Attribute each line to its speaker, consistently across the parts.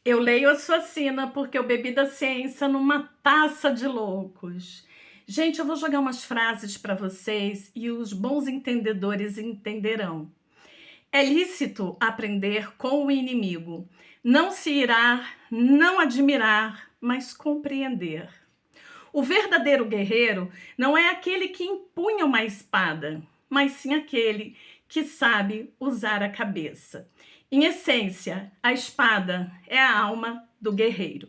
Speaker 1: Eu leio a sua sina porque eu bebi da ciência numa taça de loucos. Gente, eu vou jogar umas frases para vocês e os bons entendedores entenderão. É lícito aprender com o inimigo, não se irar, não admirar, mas compreender. O verdadeiro guerreiro não é aquele que empunha uma espada, mas sim aquele que sabe usar a cabeça. Em essência, a espada é a alma do guerreiro.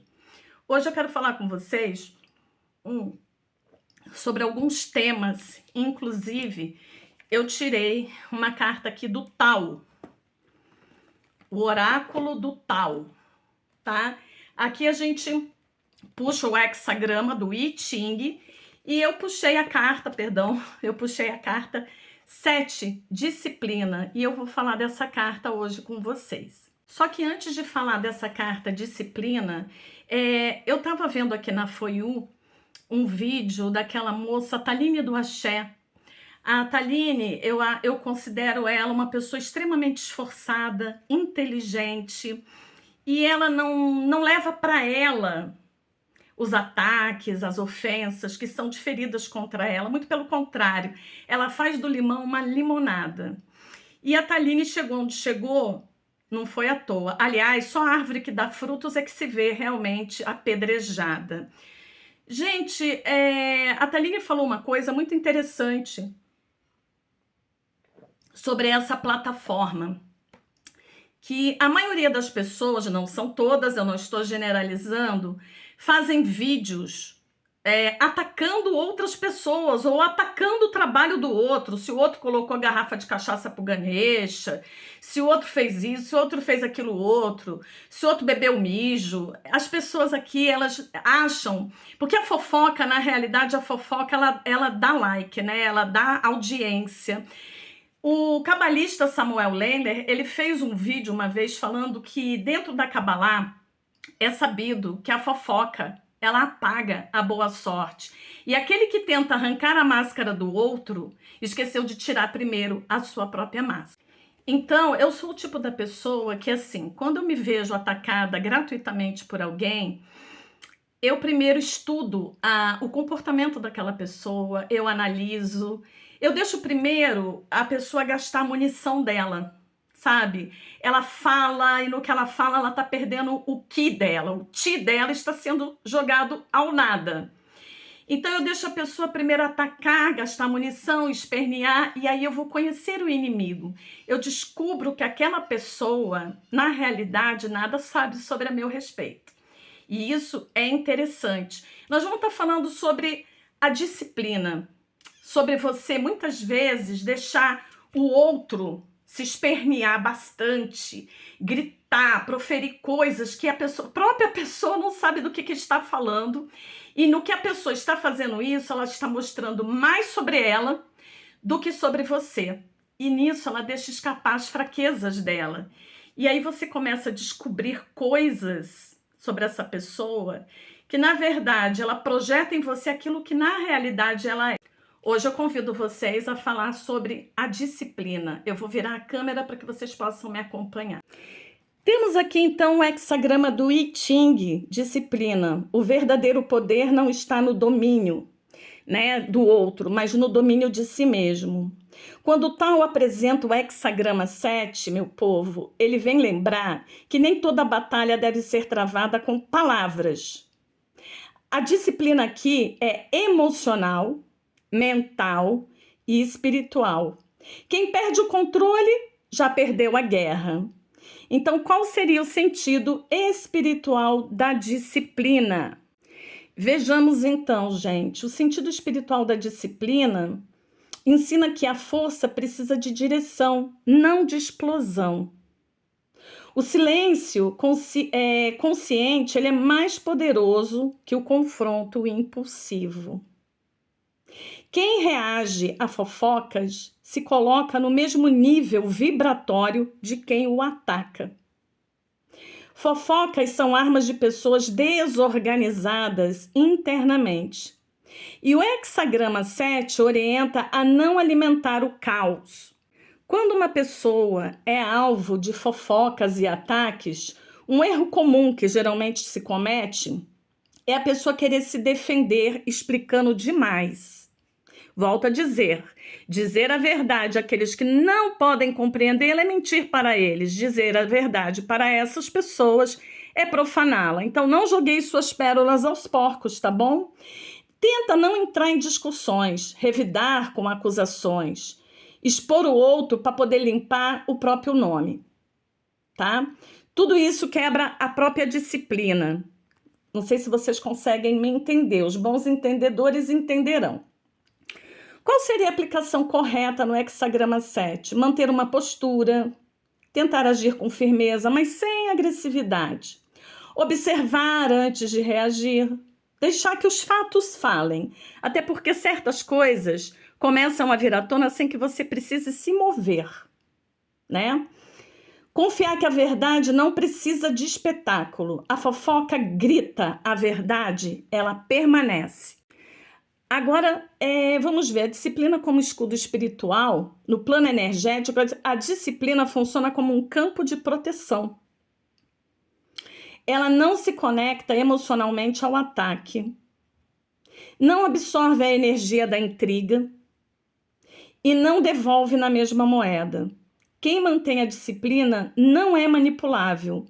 Speaker 1: Hoje eu quero falar com vocês sobre alguns temas, inclusive eu tirei uma carta aqui do Tao, o oráculo do Tao, tá? Aqui a gente puxa o hexagrama do I Ching e eu puxei a carta 7, disciplina, e eu vou falar dessa carta hoje com vocês. Só que antes de falar dessa carta disciplina, eu estava vendo aqui na Foiu um vídeo daquela moça Taline do Axé. A Taline, eu considero ela uma pessoa extremamente esforçada, inteligente, e ela não leva para ela os ataques, as ofensas que são desferidas contra ela. Muito pelo contrário, ela faz do limão uma limonada. E a Taline chegou onde chegou, não foi à toa. Aliás, só a árvore que dá frutos é que se vê realmente apedrejada. Gente, a Taline falou uma coisa muito interessante sobre essa plataforma, que a maioria das pessoas, não são todas, eu não estou generalizando, fazem vídeos atacando outras pessoas ou atacando o trabalho do outro. Se o outro colocou a garrafa de cachaça pro Ganesha, se o outro fez isso, se o outro fez aquilo outro, se o outro bebeu mijo. As pessoas aqui, elas acham... Porque a fofoca, na realidade, ela dá like, né? Ela dá audiência. O cabalista Samuel Lehner, ele fez um vídeo uma vez falando que dentro da Cabalá é sabido que a fofoca, ela apaga a boa sorte. E aquele que tenta arrancar a máscara do outro, esqueceu de tirar primeiro a sua própria máscara. Então, eu sou o tipo da pessoa que, assim, quando eu me vejo atacada gratuitamente por alguém, eu primeiro estudo o comportamento daquela pessoa, eu analiso, eu deixo primeiro a pessoa gastar a munição dela, sabe? Ela fala e no que ela fala, ela tá perdendo o ki dela, o ti dela está sendo jogado ao nada. Então eu deixo a pessoa primeiro atacar, gastar munição, espernear, e aí eu vou conhecer o inimigo. Eu descubro que aquela pessoa, na realidade, nada sabe sobre a meu respeito. E isso é interessante. Nós vamos estar falando sobre a disciplina, sobre você, muitas vezes, deixar o outro se espernear bastante, gritar, proferir coisas que a própria pessoa não sabe do que está falando. E no que a pessoa está fazendo isso, ela está mostrando mais sobre ela do que sobre você. E nisso ela deixa escapar as fraquezas dela. E aí você começa a descobrir coisas sobre essa pessoa que, na verdade, ela projeta em você aquilo que, na realidade, ela é. Hoje eu convido vocês a falar sobre a disciplina. Eu vou virar a câmera para que vocês possam me acompanhar. Temos aqui, então, o hexagrama do I Ching, disciplina. O verdadeiro poder não está no domínio, né, do outro, mas no domínio de si mesmo. Quando o Tao apresenta o hexagrama 7, meu povo, ele vem lembrar que nem toda batalha deve ser travada com palavras. A disciplina aqui é emocional, mental e espiritual. Quem perde o controle já perdeu a guerra. Então, qual seria o sentido espiritual da disciplina? Vejamos então, gente, o sentido espiritual da disciplina ensina que a força precisa de direção, não de explosão. O silêncio consciente, ele é mais poderoso que o confronto impulsivo. Quem reage a fofocas se coloca no mesmo nível vibratório de quem o ataca. Fofocas são armas de pessoas desorganizadas internamente. E o hexagrama 7 orienta a não alimentar o caos. Quando uma pessoa é alvo de fofocas e ataques, Um erro comum que geralmente se comete é a pessoa querer se defender explicando demais. Volto a dizer a verdade àqueles que não podem compreendê-la é mentir para eles. Dizer a verdade para essas pessoas é profaná-la. Então não joguei suas pérolas aos porcos, tá bom? Tenta não entrar em discussões, revidar com acusações, expor o outro para poder limpar o próprio nome, tá? Tudo isso quebra a própria disciplina. Não sei se vocês conseguem me entender, os bons entendedores entenderão. Qual seria a aplicação correta no hexagrama 7? Manter uma postura, tentar agir com firmeza, mas sem agressividade. Observar antes de reagir, deixar que os fatos falem, até porque certas coisas começam a vir à tona sem que você precise se mover, né? Confiar que a verdade não precisa de espetáculo. A fofoca grita, a verdade, ela permanece. Agora, vamos ver, a disciplina como escudo espiritual, no plano energético, a disciplina funciona como um campo de proteção. Ela não se conecta emocionalmente ao ataque, não absorve a energia da intriga e não devolve na mesma moeda. Quem mantém a disciplina não é manipulável.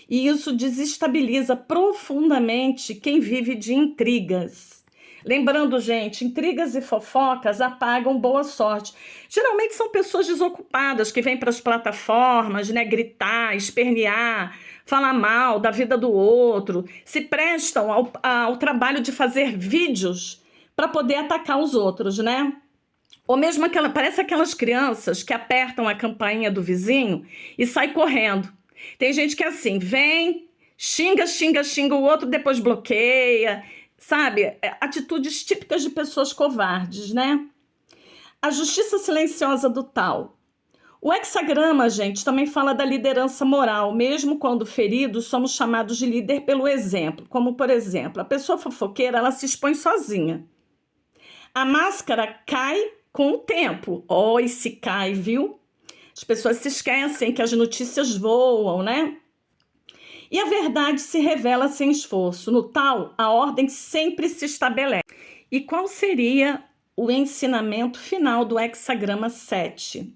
Speaker 1: E isso desestabiliza profundamente quem vive de intrigas. Lembrando, gente, intrigas e fofocas apagam boa sorte. Geralmente são pessoas desocupadas que vêm para as plataformas, né, gritar, espernear, falar mal da vida do outro, se prestam ao trabalho de fazer vídeos para poder atacar os outros, né? Ou mesmo parece aquelas crianças que apertam a campainha do vizinho e saem correndo. Tem gente que é assim, vem, xinga o outro, depois bloqueia, sabe? Atitudes típicas de pessoas covardes, né? A justiça silenciosa do tal. O hexagrama, gente, também fala da liderança moral. Mesmo quando feridos, somos chamados de líder pelo exemplo. Como, por exemplo, a pessoa fofoqueira, ela se expõe sozinha. A máscara cai com o tempo. E se cai, viu? As pessoas se esquecem que as notícias voam, né? E a verdade se revela sem esforço. No tal, a ordem sempre se estabelece. E qual seria o ensinamento final do hexagrama 7?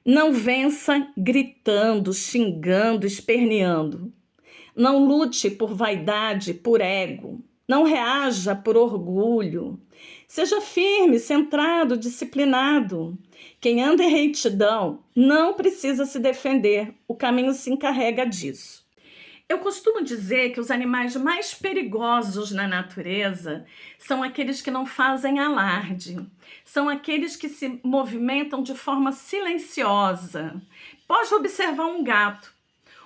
Speaker 1: Não vença gritando, xingando, esperneando. Não lute por vaidade, por ego. Não reaja por orgulho. Seja firme, centrado, disciplinado. Quem anda em retidão não precisa se defender. O caminho se encarrega disso. Eu costumo dizer que os animais mais perigosos na natureza são aqueles que não fazem alarde, são aqueles que se movimentam de forma silenciosa. Pode observar um gato.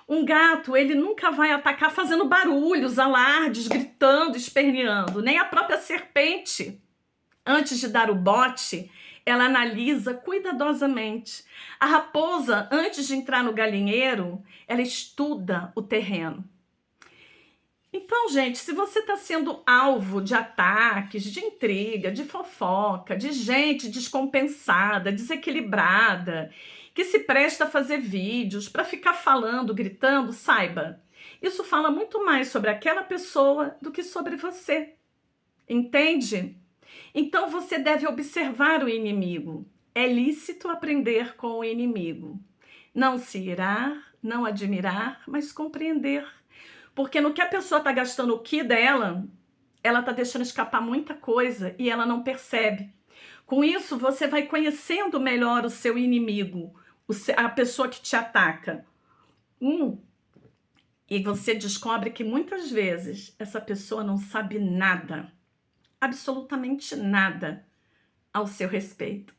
Speaker 1: Um gato, ele nunca vai atacar fazendo barulhos, alardes, gritando, esperneando. Nem a própria serpente, antes de dar o bote, ela analisa cuidadosamente. A raposa, antes de entrar no galinheiro, ela estuda o terreno. Então, gente, se você está sendo alvo de ataques, de intriga, de fofoca, de gente descompensada, desequilibrada, que se presta a fazer vídeos para ficar falando, gritando, saiba, isso fala muito mais sobre aquela pessoa do que sobre você. Entende? Então você deve observar o inimigo. É lícito aprender com o inimigo. Não se irar, não admirar, mas compreender. Porque no que a pessoa está gastando o ki dela, ela está deixando escapar muita coisa e ela não percebe. Com isso, você vai conhecendo melhor o seu inimigo, a pessoa que te ataca. E você descobre que muitas vezes essa pessoa não sabe nada, absolutamente nada ao seu respeito.